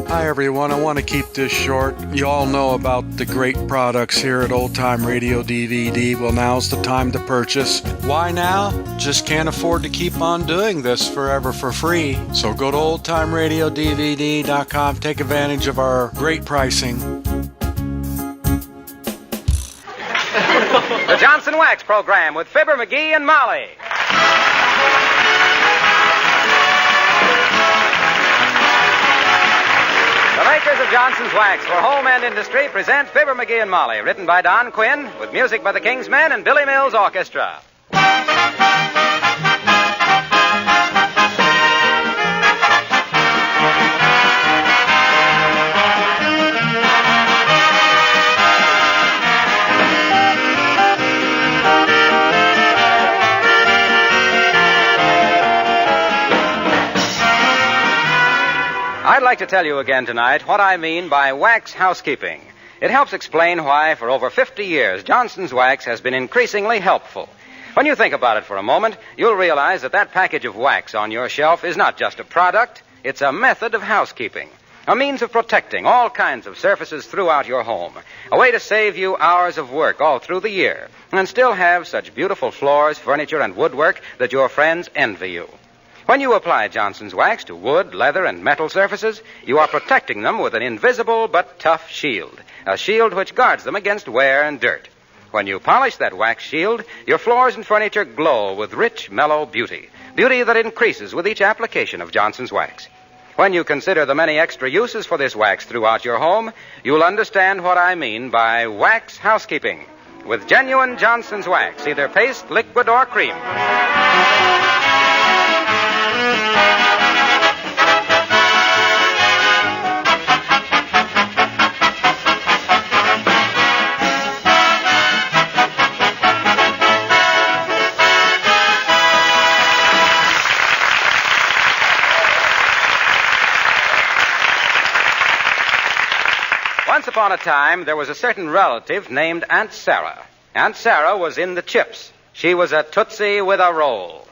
Hi, everyone. I want to keep this short. You all know about the great products here at Old Time Radio DVD. Well, now's the time to purchase. Why now? Just can't afford to keep on doing this forever for free. So go to oldtimeradiodvd.com. Take advantage of our great pricing. The Johnson Wax Program with Fibber McGee and Molly. The makers of Johnson's Wax for home and industry present Fibber McGee and Molly, written by Don Quinn, with music by the King's Men and Billy Mills Orchestra. I'd like to tell you again tonight what I mean by wax housekeeping. It helps explain why, for over 50 years, Johnson's Wax has been increasingly helpful. When you think about it for a moment, you'll realize that package of wax on your shelf is not just a product, it's a method of housekeeping, a means of protecting all kinds of surfaces throughout your home, a way to save you hours of work all through the year, and still have such beautiful floors, furniture, and woodwork that your friends envy you. When you apply Johnson's Wax to wood, leather, and metal surfaces, you are protecting them with an invisible but tough shield, a shield which guards them against wear and dirt. When you polish that wax shield, your floors and furniture glow with rich, mellow beauty that increases with each application of Johnson's Wax. When you consider the many extra uses for this wax throughout your home, you'll understand what I mean by wax housekeeping. With genuine Johnson's Wax, either paste, liquid, or cream. Once upon a time, there was a certain relative named Aunt Sarah. Aunt Sarah was in the chips. She was a Tootsie with a roll.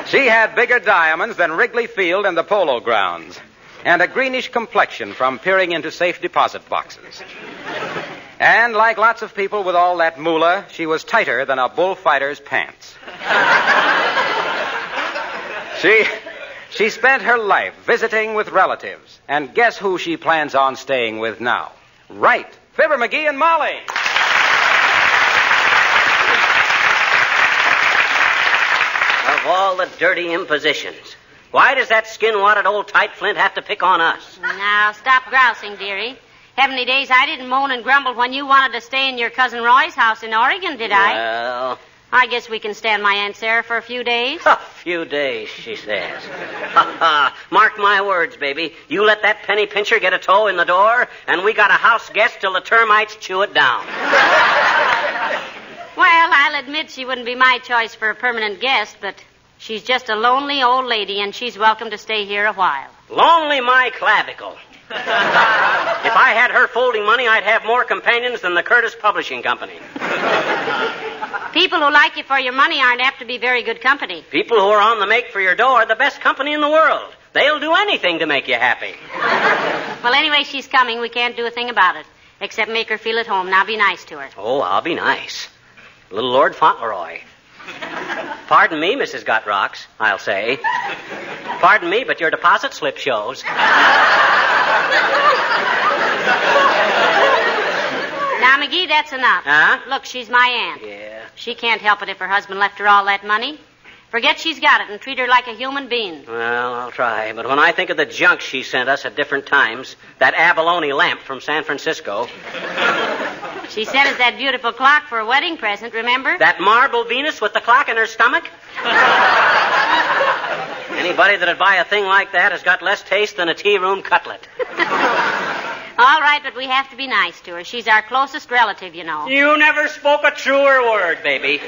She had bigger diamonds than Wrigley Field and the Polo Grounds, and a greenish complexion from peering into safe deposit boxes. And like lots of people with all that moolah, she was tighter than a bullfighter's pants. She spent her life visiting with relatives. And guess who she plans on staying with now? Right, Fibber McGee and Molly. Of all the dirty impositions, why does that skin-wadded old tight flint have to pick on us? Now, stop grousing, dearie. Heavenly days, I didn't moan and grumble when you wanted to stay in your cousin Roy's house in Oregon, did I? Well, I guess we can stand my Aunt Sarah for a few days. a few days, she says. Mark my words, baby. You let that penny pincher get a toe in the door, and we got a house guest till the termites chew it down. Well, I'll admit she wouldn't be my choice for a permanent guest, but she's just a lonely old lady, and she's welcome to stay here a while. Lonely my clavicle. If I had her folding money, I'd have more companions than the Curtis Publishing Company. People who like you for your money aren't apt to be very good company. People who are on the make for your dough are the best company in the world. They'll do anything to make you happy. Well, anyway, she's coming. We can't do a thing about it, except make her feel at home. Now be nice to her. Oh, I'll be nice. Little Lord Fauntleroy. Pardon me, Mrs. Gutrocks, I'll say. Pardon me, but your deposit slip shows. Now, McGee, that's enough. Huh? Look, she's my aunt. Yeah. She can't help it if her husband left her all that money. Forget she's got it and treat her like a human being. Well, I'll try. But when I think of the junk she sent us at different times, that abalone lamp from San Francisco. She sent us that beautiful clock for a wedding present, remember? That marble Venus with the clock in her stomach. Anybody that'd buy a thing like that has got less taste than a tea room cutlet. All right, but we have to be nice to her. She's our closest relative, you know. You never spoke a truer word, baby.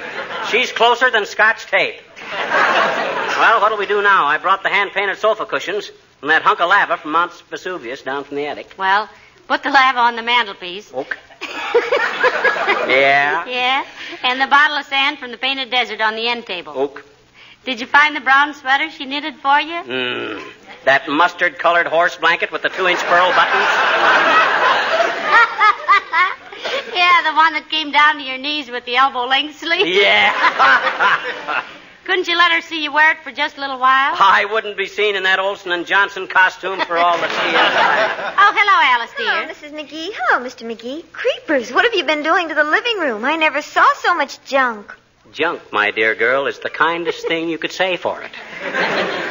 She's closer than Scotch tape. Well, what'll we do now? I brought the hand-painted sofa cushions and that hunk of lava from Mount Vesuvius down from the attic. Well, put the lava on the mantelpiece. Okay. Yeah? Yeah, and the bottle of sand from the painted desert on the end table. Okay. Did you find the brown sweater she knitted for you? That mustard-colored horse blanket with the 2-inch pearl buttons? Yeah, the one that came down to your knees with the elbow-length sleeve. Yeah. Couldn't you let her see you wear it for just a little while? I wouldn't be seen in that Olson and Johnson costume for all the see inside. Oh, hello, Alice, dear. Hello, Mrs. McGee. Hello, Mr. McGee. Creepers, what have you been doing to the living room? I never saw so much junk. Junk, my dear girl, is the kindest thing you could say for it.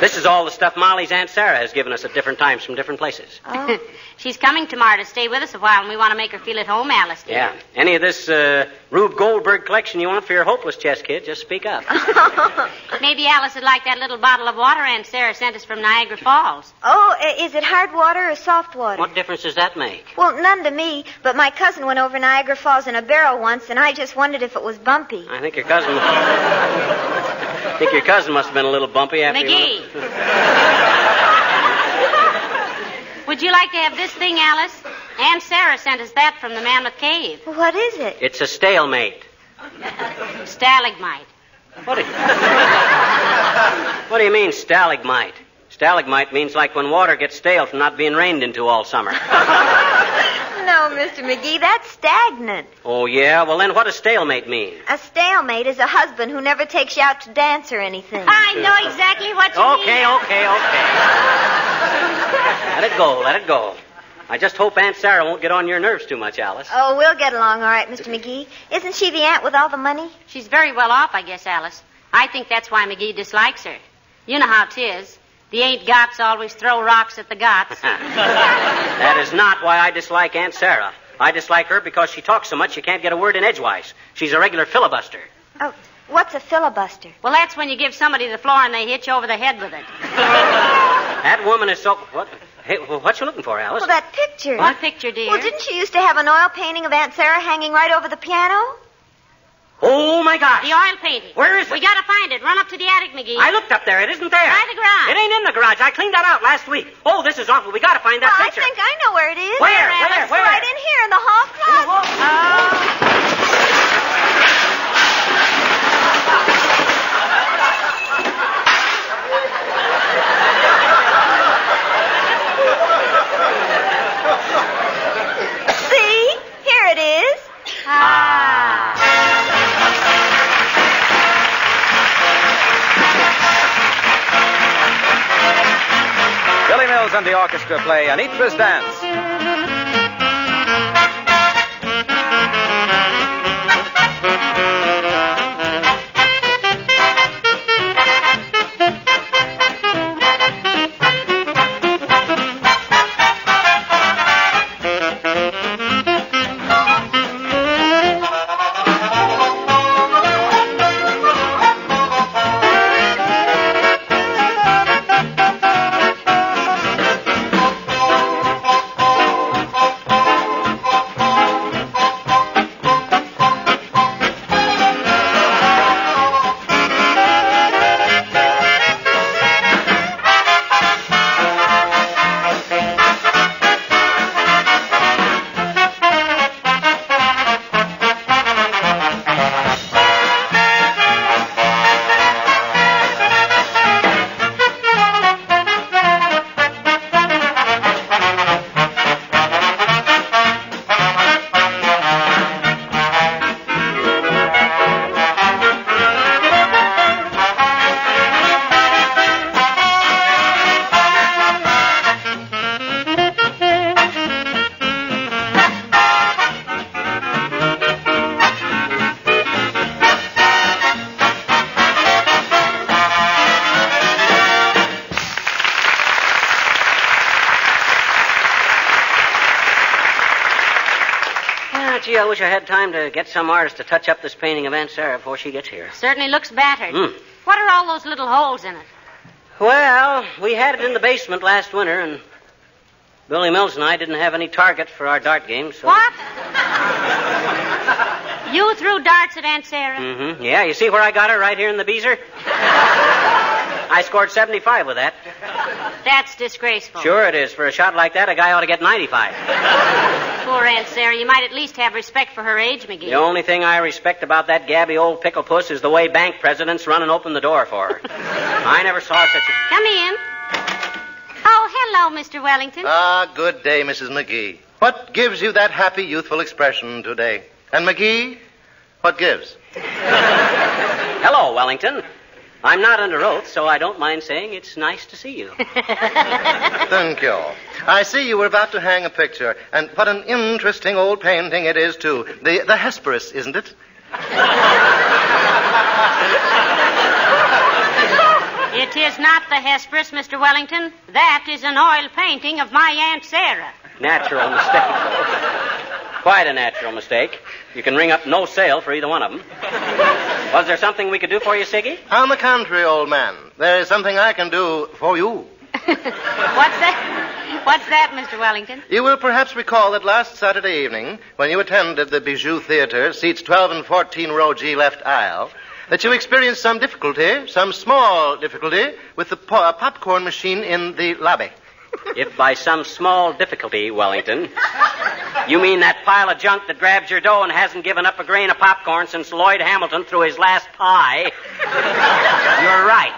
This is all the stuff Molly's Aunt Sarah has given us at different times from different places. Oh. She's coming tomorrow to stay with us a while, and we want to make her feel at home, Alice, dear. Yeah. Any of this Rube Goldberg collection you want for your hopeless chest, kid, just speak up. Maybe Alice would like that little bottle of water Aunt Sarah sent us from Niagara Falls. Oh, is it hard water or soft water? What difference does that make? Well, none to me, but my cousin went over Niagara Falls in a barrel once, and I just wondered if it was bumpy. I think your cousin must have been a little bumpy after McGee. Would you like to have this thing, Alice? Aunt Sarah sent us that from the Mammoth Cave. What is it? It's a stalemate. Stalagmite. What do you mean, stalagmite? Stalagmite means like when water gets stale from not being rained into all summer. No, Mr. McGee, that's stagnant. Oh, yeah? Well, then what does stalemate mean? A stalemate is a husband who never takes you out to dance or anything. I know exactly what you mean. Okay. Let it go. I just hope Aunt Sarah won't get on your nerves too much, Alice. Oh, we'll get along all right, Mr. McGee. Isn't she the aunt with all the money? She's very well off, I guess, Alice. I think that's why McGee dislikes her. You know how 'tis. The ain't gots always throw rocks at the gots. That is not why I dislike Aunt Sarah. I dislike her because she talks so much you can't get a word in edgewise. She's a regular filibuster. Oh, what's a filibuster? Well, that's when you give somebody the floor and they hit you over the head with it. That woman is so... What? Hey, what you looking for, Alice? Well, that picture. What picture, dear? Well, didn't she used to have an oil painting of Aunt Sarah hanging right over the piano? Oh, my gosh. The oil painting. Where is it? We gotta find it. Run up to the attic, McGee. I looked up there. It isn't there. Try the garage. It ain't in the garage. I cleaned that out last week. Oh, this is awful. We gotta find that picture. I think I know where it is. Where? Alice? Where? Right in here in the hall closet. See? Here it is. Billy Mills and the orchestra play Anitra's Dance. Gee, I wish I had time to get some artist to touch up this painting of Aunt Sarah before she gets here. Certainly looks battered. What are all those little holes in it? Well, we had it in the basement last winter, and Billy Mills and I didn't have any target for our dart game, so... What? You threw darts at Aunt Sarah? Mm-hmm. Yeah, you see where I got her? Right here in the beezer? I scored 75 with that. That's disgraceful. Sure it is. For a shot like that, a guy ought to get 95. Poor Aunt Sarah. You might at least have respect for her age, McGee. The only thing I respect about that gabby old pickle puss is the way bank presidents run and open the door for her. I never saw such a... Come in. Hello, Mr. Wellington. Ah, good day, Mrs. McGee. What gives you that happy, youthful expression today? And McGee, what gives? Hello, Wellington. I'm not under oath, so I don't mind saying it's nice to see you. Thank you. I see you were about to hang a picture, and what an interesting old painting it is, too. The Hesperus, isn't it? It is not the Hesperus, Mr. Wellington. That is an oil painting of my Aunt Sarah. Natural mistake. Quite a natural mistake. You can ring up no sale for either one of them. Was there something we could do for you, Siggy? On the contrary, old man, there is something I can do for you. What's that? What's that, Mr. Wellington? You will perhaps recall that last Saturday evening, when you attended the Bijou Theater, seats 12 and 14, row G, left aisle, that you experienced some difficulty, some small difficulty, with the popcorn machine in the lobby. If by some small difficulty, Wellington, you mean that pile of junk that grabs your dough and hasn't given up a grain of popcorn since Lloyd Hamilton threw his last pie, you're right.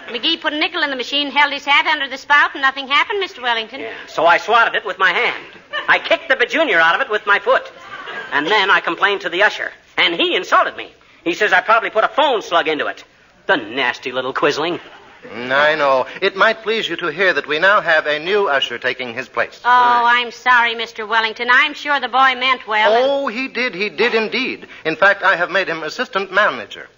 McGee put a nickel in the machine, held his hat under the spout, and nothing happened, Mr. Wellington. Yeah. So I swatted it with my hand. I kicked the Junior out of it with my foot. And then I complained to the usher, and he insulted me. He says I probably put a phone slug into it. The nasty little quisling. I know. It might please you to hear that we now have a new usher taking his place. Oh, I'm sorry, Mr. Wellington. I'm sure the boy meant well. Oh, he did indeed. In fact, I have made him assistant manager.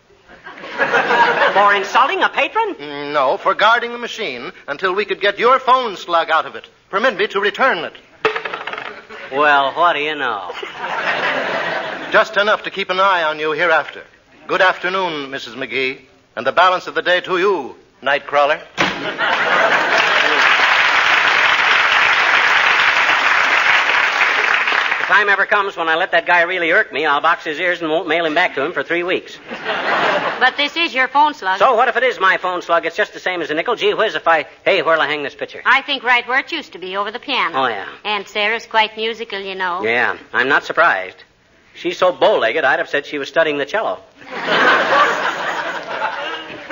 For insulting a patron? No, for guarding the machine until we could get your phone slug out of it. Permit me to return it. Well, what do you know? Just enough to keep an eye on you hereafter. Good afternoon, Mrs. McGee, and the balance of the day to you, Nightcrawler. If the time ever comes when I let that guy really irk me, I'll box his ears and won't mail him back to him for 3 weeks. But this is your phone slug. So what if it is my phone slug? It's just the same as a nickel. Gee whiz, Hey, where'll I hang this picture? I think right where it used to be, over the piano. Oh, yeah. Aunt Sarah's quite musical, you know. Yeah, I'm not surprised. She's so bow-legged, I'd have said she was studying the cello.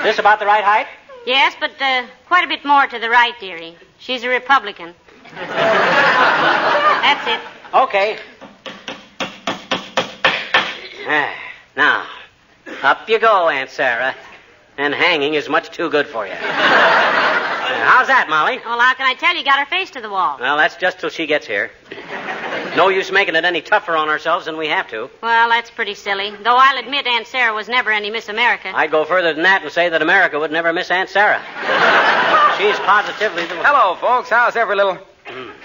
This about the right height? Yes, but quite a bit more to the right, dearie. She's a Republican. That's it. Okay. Now, up you go, Aunt Sarah. And hanging is much too good for you. How's that, Molly? Well, how can I tell you? Got her face to the wall. Well, that's just till she gets here. No use making it any tougher on ourselves than we have to. Well, that's pretty silly. Though I'll admit Aunt Sarah was never any Miss America. I'd go further than that and say that America would never miss Aunt Sarah. She's positively the... Hello, folks. How's every little...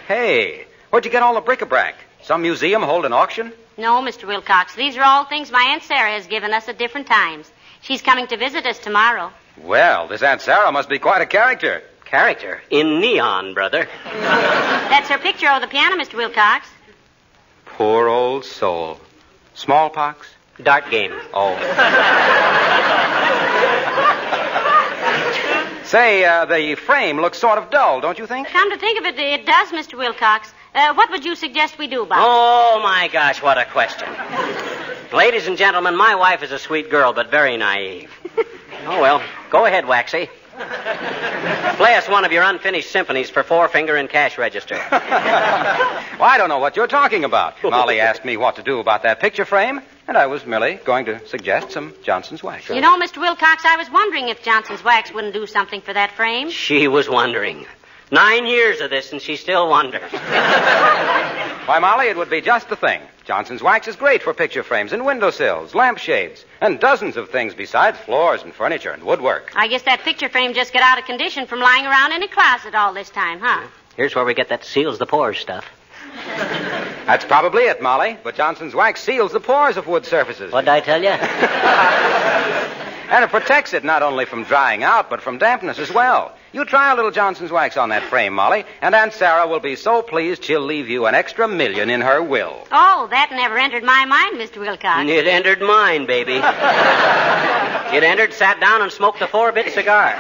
Hey, where'd you get all the bric-a-brac? Some museum hold an auction? No, Mr. Wilcox. These are all things my Aunt Sarah has given us at different times. She's coming to visit us tomorrow. Well, this Aunt Sarah must be quite a character. Character? In neon, brother. That's her picture over the piano, Mr. Wilcox. Poor old soul. Smallpox? Dart game. Oh. Say, the frame looks sort of dull, don't you think? Come to think of it, it does, Mr. Wilcox. What would you suggest we do about it? Oh, my gosh, what a question. Ladies and gentlemen, my wife is a sweet girl, but very naive. Oh, well, go ahead, Waxy. Play us one of your unfinished symphonies for four-finger and cash register. Well, I don't know what you're talking about. Molly asked me what to do about that picture frame, and I was merely going to suggest some Johnson's wax. You know, Mr. Wilcox, I was wondering if Johnson's wax wouldn't do something for that frame. She was wondering. 9 years of this, and she still wonders. Why, Molly, it would be just the thing. Johnson's wax is great for picture frames and windowsills, lampshades, and dozens of things besides floors and furniture and woodwork. I guess that picture frame just got out of condition from lying around in a closet all this time, huh? Here's where we get that seals the pores stuff. That's probably it, Molly. But Johnson's wax seals the pores of wood surfaces. What'd I tell you? And it protects it not only from drying out, but from dampness as well. You try a little Johnson's wax on that frame, Molly, and Aunt Sarah will be so pleased she'll leave you an extra $1 million in her will. Oh, that never entered my mind, Mr. Wilcox. It entered mine, baby. It entered, sat down, and smoked a 4-bit cigar.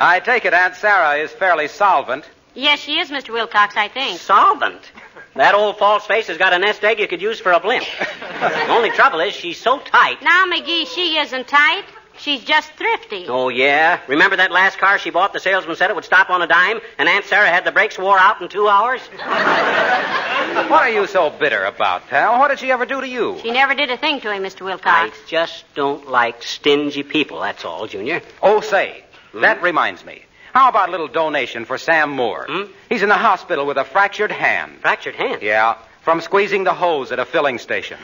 I take it Aunt Sarah is fairly solvent. Yes, she is, Mr. Wilcox, I think. Solvent? That old false face has got a nest egg you could use for a blimp. The only trouble is she's so tight. Now, McGee, she isn't tight. She's just thrifty. Oh, yeah? Remember that last car she bought? The salesman said it would stop on a dime, and Aunt Sarah had the brakes wore out in 2 hours? What are you so bitter about, pal? What did she ever do to you? She never did a thing to him, Mr. I Wilcox. just don't like stingy people, that's all, Junior. Oh, say, that reminds me. How about a little donation for Sam Moore? He's in the hospital with a fractured hand. Fractured hand? Yeah, from squeezing the hose at a filling station.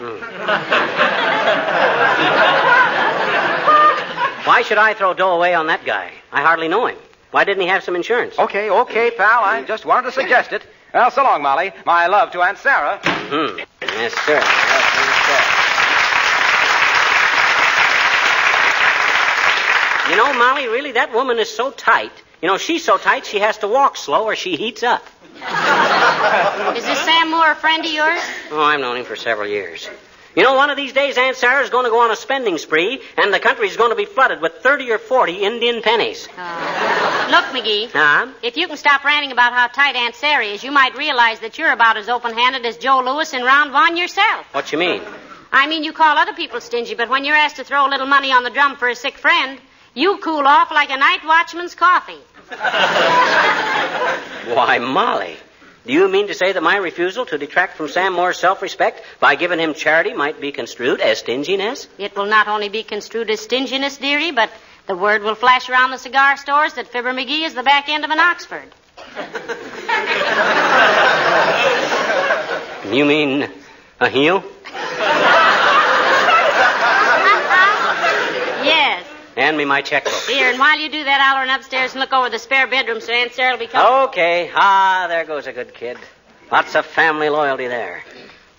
Why should I throw dough away on that guy? I hardly know him. Why didn't he have some insurance? Okay, pal. I just wanted to suggest it. Well, so long, Molly. My love to Aunt Sarah. Yes, sir. You know, Molly, really, that woman is so tight. You know, she's so tight she has to walk slow or she heats up. Is this Sam Moore a friend of yours? Oh, I've known him for several years. You know, one of these days, Aunt Sarah's going to go on a spending spree, and the country's going to be flooded with 30 or 40 Indian pennies. Look, McGee. Huh? If you can stop ranting about how tight Aunt Sarah is, you might realize that you're about as open-handed as Joe Louis in Round One yourself. What you mean? I mean, you call other people stingy, but when you're asked to throw a little money on the drum for a sick friend, you cool off like a night watchman's coffee. Why, Molly, do you mean to say that my refusal to detract from Sam Moore's self-respect by giving him charity might be construed as stinginess? It will not only be construed as stinginess, dearie, but the word will flash around the cigar stores that Fibber McGee is the back end of an Oxford. You mean a heel? Yes. Hand me my checkbook. Here, and while you do that, I'll run upstairs and look over the spare bedroom so Aunt Sarah will be coming. Okay. There goes a good kid. Lots of family loyalty there.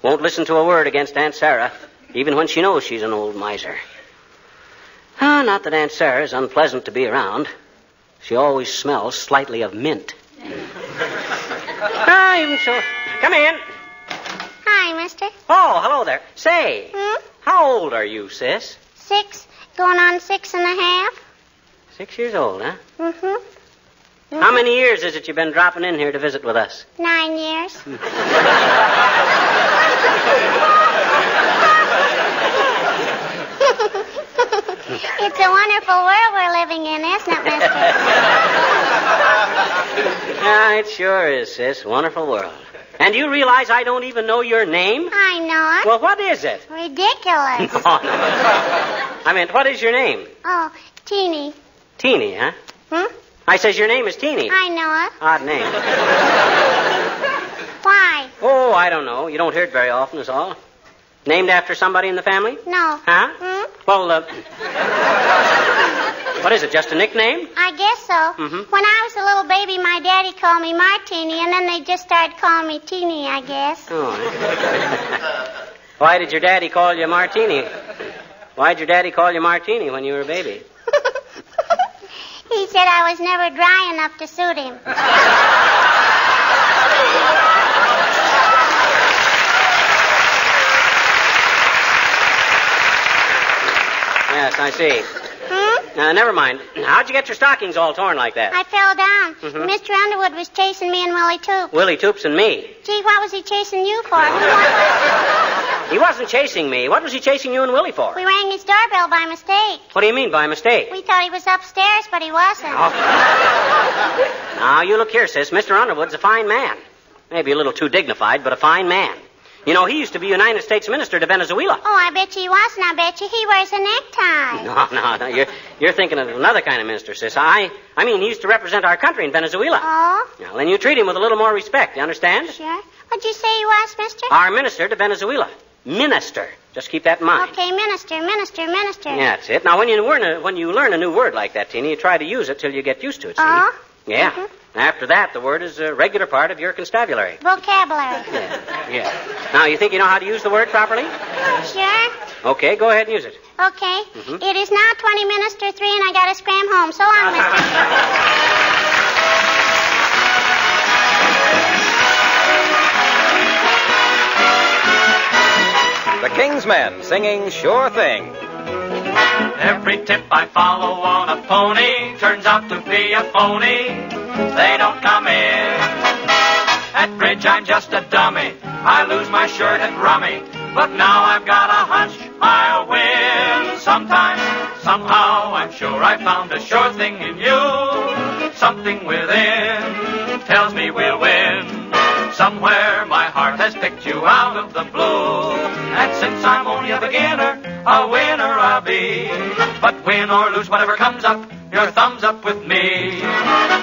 Won't listen to a word against Aunt Sarah, even when she knows she's an old miser. Not that Aunt Sarah is unpleasant to be around. She always smells slightly of mint. Even so. Come in. Hi, mister. Oh, hello there. Say, how old are you, sis? 6, going on 6.5. 6 years old, huh? Mm-hmm. How many years is it you've been dropping in here to visit with us? 9 years. It's a wonderful world we're living in, isn't it, mister? It sure is, sis. Wonderful world. And you realize I don't even know your name? I know it. Well, what is it? Ridiculous. No. I meant, what is your name? Oh, Teeny. Teeny, huh? I says your name is Teeny. I know it. Odd name. Why? Oh, I don't know. You don't hear it very often, is all. Named after somebody in the family? No. Huh? Well, what is it, just a nickname? I guess so. When I was a little baby, my daddy called me Martini, and then they just started calling me Teeny, I guess. Oh. Why did your daddy call you Martini? Why'd your daddy call you Martini when you were a baby? He said I was never dry enough to suit him. Yes, I see. Never mind. How'd you get your stockings all torn like that? I fell down. Mr. Underwood was chasing me and Willie Toops. Willie Toops and me. Gee, what was he chasing you for? He wasn't chasing me. What was he chasing you and Willie for? We rang his doorbell by mistake. What do you mean by mistake? We thought he was upstairs, but he wasn't. Now, you look here, sis. Mr. Underwood's a fine man. Maybe a little too dignified, but a fine man. You know, he used to be United States Minister to Venezuela. Oh, I bet you he wasn't. I bet you he wears a necktie. No. You're thinking of another kind of minister, sis. I mean, he used to represent our country in Venezuela. Oh? Now, then you treat him with a little more respect, you understand? Sure. What'd you say he was, mister? Our minister to Venezuela. Minister. Just keep that in mind. Okay, minister. Yeah, that's it. Now, when you learn a new word like that, Teeny, you try to use it till you get used to it, see? Oh? Yeah. After that, the word is a regular part of your constabulary. Vocabulary. Yeah. Now, you think you know how to use the word properly? Sure. Okay, go ahead and use it. Okay. It is now 20 minutes to 3, and I gotta scram home. So long, The mister. King's Men singing Sure Thing. Every tip I follow on a pony turns out to be a phony. They don't come in. At bridge, I'm just a dummy. I lose my shirt at rummy. But now I've got a hunch I'll win. Sometimes Somehow I'm sure I found a sure thing in you. Something within tells me we'll win. Somewhere my heart has picked you out of the blue. And since I'm only a beginner, a winner I'll be. But win or lose, whatever comes up, your thumb's up with me.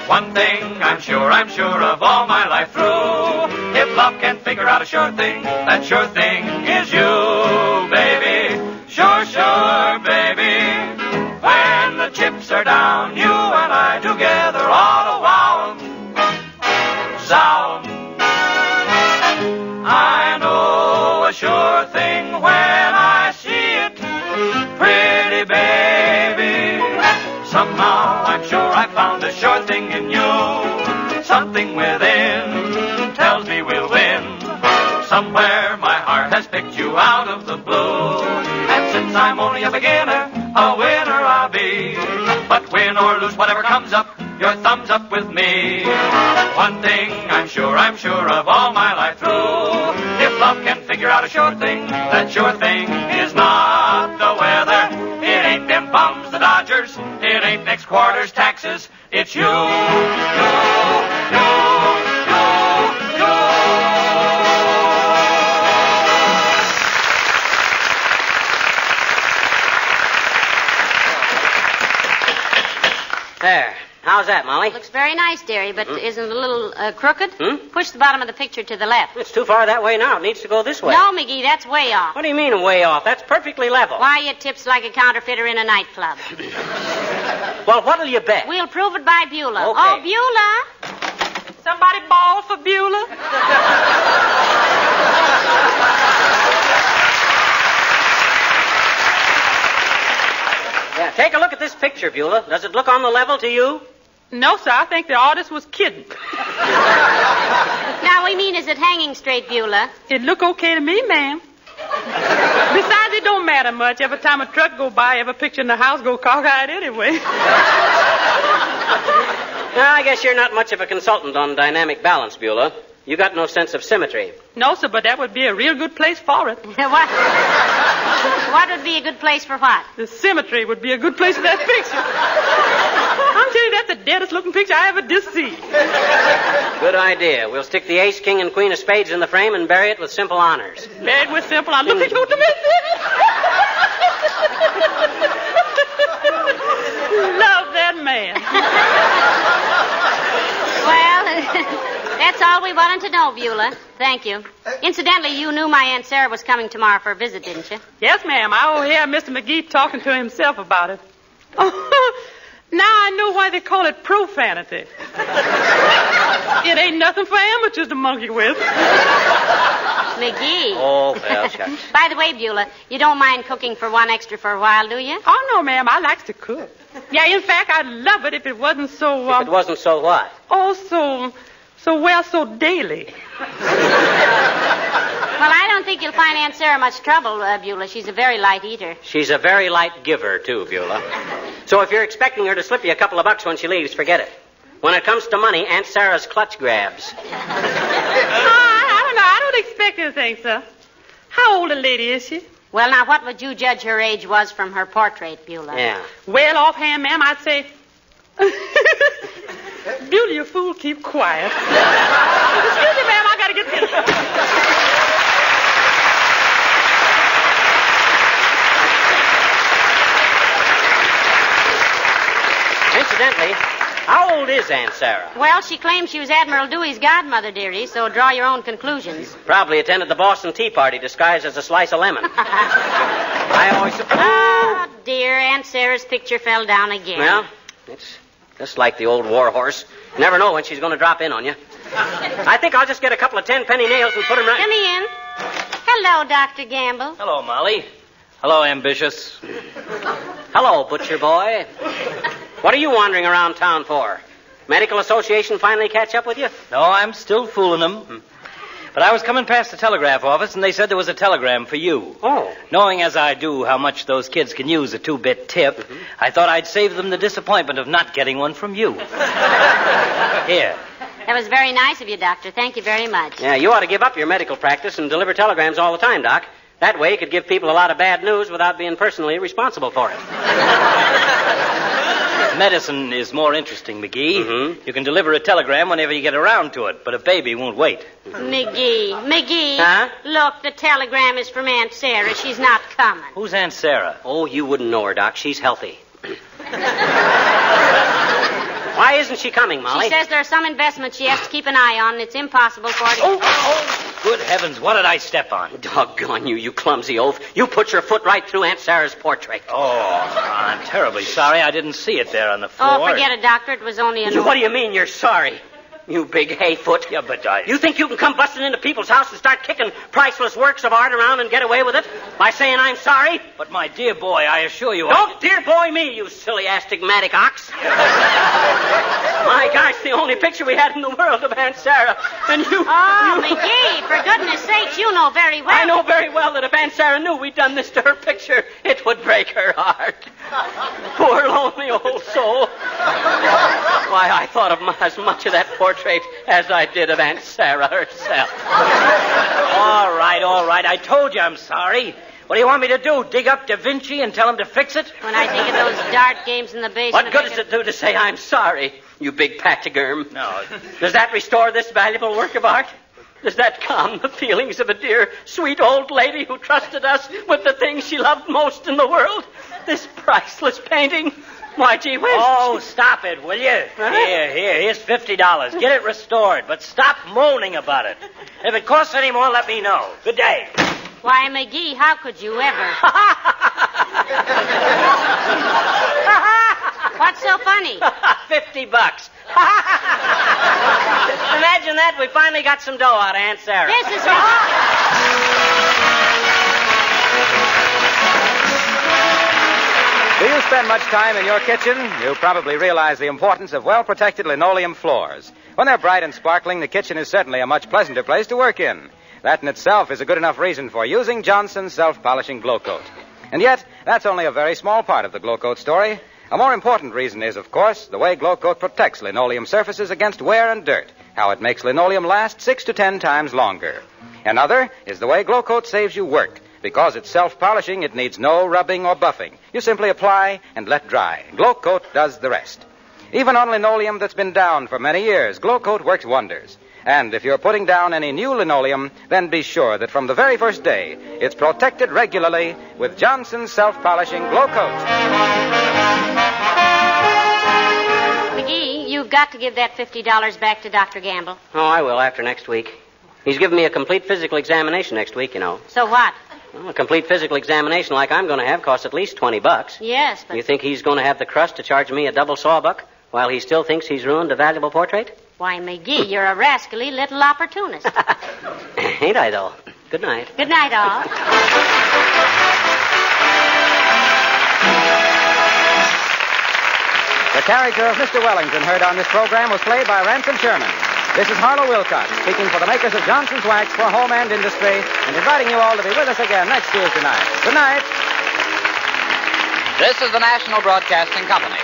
One thing I'm sure of all my life through. If love can figure out a sure thing, that sure thing is you, baby. Sure, sure, baby. When the chips are down, you and I together ought to wow 'em, zow 'em. I know a sure thing when I see it, pretty baby. Somehow I'm sure I found a sure thing in you. Something within tells me we'll win. Somewhere my heart has picked you out of the blue. And since I'm only a beginner, a winner I'll be. But win or lose, whatever comes up, your thumb's up with me. One thing I'm sure of all my life through. If love can figure out a sure thing, that sure thing is not the weather. It ain't them bums, the Dodgers. It ain't next quarter's taxes. It's you. There. How's that, Molly? Looks very nice, dearie, but isn't it a little crooked? Push the bottom of the picture to the left. It's too far that way now. It needs to go this way. No, McGee, that's way off. What do you mean way off? That's perfectly level. Why, you tips like a counterfeiter in a nightclub. Well, what'll you bet? We'll prove it by Beulah. Okay. Oh, Beulah. Somebody ball for Beulah? Yeah, take a look at this picture, Beulah. Does it look on the level to you? No, sir. I think the artist was kidding. Now, we mean, is it hanging straight, Beulah? It look okay to me, ma'am. Besides, it don't matter much. Every time a truck go by, every picture in the house go cockeyed anyway. Well, I guess you're not much of a consultant on dynamic balance, Beulah. You got no sense of symmetry. No, sir, but that would be a real good place for it. What would be a good place for what? The symmetry would be a good place for that picture. I'm telling you, that's the deadest looking picture I ever did see. Good idea. We'll stick the ace, king, and queen of spades in the frame and bury it with simple honors. Bury it with simple honors. Look at you, love that man. Well, that's all we wanted to know, Beulah. Thank you. Incidentally, you knew my Aunt Sarah was coming tomorrow for a visit, didn't you? Yes, ma'am. I overheard Mr. McGee talking to himself about it. Oh, now I know why they call it profanity. It ain't nothing for amateurs to monkey with. McGee. Oh, well, shucks. By the way, Beulah, you don't mind cooking for one extra for a while, do you? Oh, no, ma'am. I likes to cook. Yeah, in fact, I'd love it if it wasn't so... If it wasn't so what? Oh, so daily. Well, I don't think you'll find Aunt Sarah much trouble, Beulah. She's a very light eater. She's a very light giver, too, Beulah. So if you're expecting her to slip you a couple of bucks when she leaves, forget it. When it comes to money, Aunt Sarah's clutch grabs. I don't know. I don't expect anything, sir. How old a lady is she? Well, now, what would you judge her age was from her portrait, Beulah? Yeah. Well, offhand, ma'am, I'd say... Beulah, you fool, keep quiet. Excuse me, ma'am, I gotta get this. Incidentally, how old is Aunt Sarah? Well, she claims she was Admiral Dewey's godmother, dearie, so draw your own conclusions. Probably attended the Boston Tea Party disguised as a slice of lemon. I always... Oh, dear, Aunt Sarah's picture fell down again. Well, it's just like the old war horse. You never know when she's going to drop in on you. I think I'll just get a couple of 10-penny nails and put them right... Come in. Hello, Dr. Gamble. Hello, Molly. Hello, Ambitious. Hello, butcher boy. What are you wandering around town for? Medical Association finally catch up with you? No, I'm still fooling them. But I was coming past the telegraph office, and they said there was a telegram for you. Oh. Knowing as I do how much those kids can use a 2-bit tip, I thought I'd save them the disappointment of not getting one from you. Here. That was very nice of you, Doctor. Thank you very much. Yeah, you ought to give up your medical practice and deliver telegrams all the time, Doc. That way, he could give people a lot of bad news without being personally responsible for it. Medicine is more interesting, McGee. Mm-hmm. You can deliver a telegram whenever you get around to it, but a baby won't wait. McGee. Huh? Look, the telegram is from Aunt Sarah. She's not coming. Who's Aunt Sarah? Oh, you wouldn't know her, Doc. She's healthy. Why isn't she coming, Molly? She says there are some investments she has to keep an eye on, and it's impossible for her to... Oh, good heavens, what did I step on? Doggone you, you clumsy oaf. You put your foot right through Aunt Sarah's portrait. Oh, I'm terribly sorry. I didn't see it there on the floor. Oh, forget it, Doctor. It was only an... What do you mean you're sorry? You big hayfoot. Yeah, but You think you can come busting into people's house and start kicking priceless works of art around and get away with it? By saying I'm sorry? But my dear boy, I assure you... Don't dear boy me, you silly astigmatic ox. My gosh, the only picture we had in the world of Aunt Sarah. And you... Oh, McGee, for goodness sakes, you know very well... I know very well that if Aunt Sarah knew we'd done this to her picture, it would break her heart. Poor lonely old soul. Why, I thought of as much of that portrait as I did of Aunt Sarah herself. All right. I told you I'm sorry. What do you want me to do, dig up Da Vinci and tell him to fix it? When I think of those dart games in the basement... What good does it do to say I'm sorry, you big pachyderm? No. Does that restore this valuable work of art? Does that calm the feelings of a dear, sweet old lady who trusted us with the things she loved most in the world? This priceless painting? Why, gee whiz. Oh, stop it, will you? Huh? Here's $50. Get it restored, but stop moaning about it. If it costs any more, let me know. Good day. Why, McGee, how could you ever? What's so funny? $50. Imagine that. We finally got some dough out of Aunt Sarah. This is ridiculous. Do you spend much time in your kitchen? You probably realize the importance of well-protected linoleum floors. When they're bright and sparkling, the kitchen is certainly a much pleasanter place to work in. That in itself is a good enough reason for using Johnson's self-polishing Glow Coat. And yet, that's only a very small part of the Glow Coat story. A more important reason is, of course, the way Glow Coat protects linoleum surfaces against wear and dirt, how it makes linoleum last 6 to 10 times longer. Another is the way Glow Coat saves you work. Because it's self-polishing, it needs no rubbing or buffing. You simply apply and let dry. Glow Coat does the rest. Even on linoleum that's been down for many years, Glow Coat works wonders. And if you're putting down any new linoleum, then be sure that from the very first day, it's protected regularly with Johnson's self-polishing Glow Coat. McGee, you've got to give that $50 back to Dr. Gamble. Oh, I will after next week. He's giving me a complete physical examination next week, you know. So what? Well, a complete physical examination like I'm going to have costs at least $20. Yes, but... You think he's going to have the crust to charge me a double sawbuck while he still thinks he's ruined a valuable portrait? Why, McGee, you're a rascally little opportunist. Ain't I, though? Good night. Good night, all. The character of Mr. Wellington heard on this program was played by Ransom Sherman. This is Harlow Wilcox, speaking for the makers of Johnson's Wax for home and industry, and inviting you all to be with us again next Tuesday night. Good night. This is the National Broadcasting Company.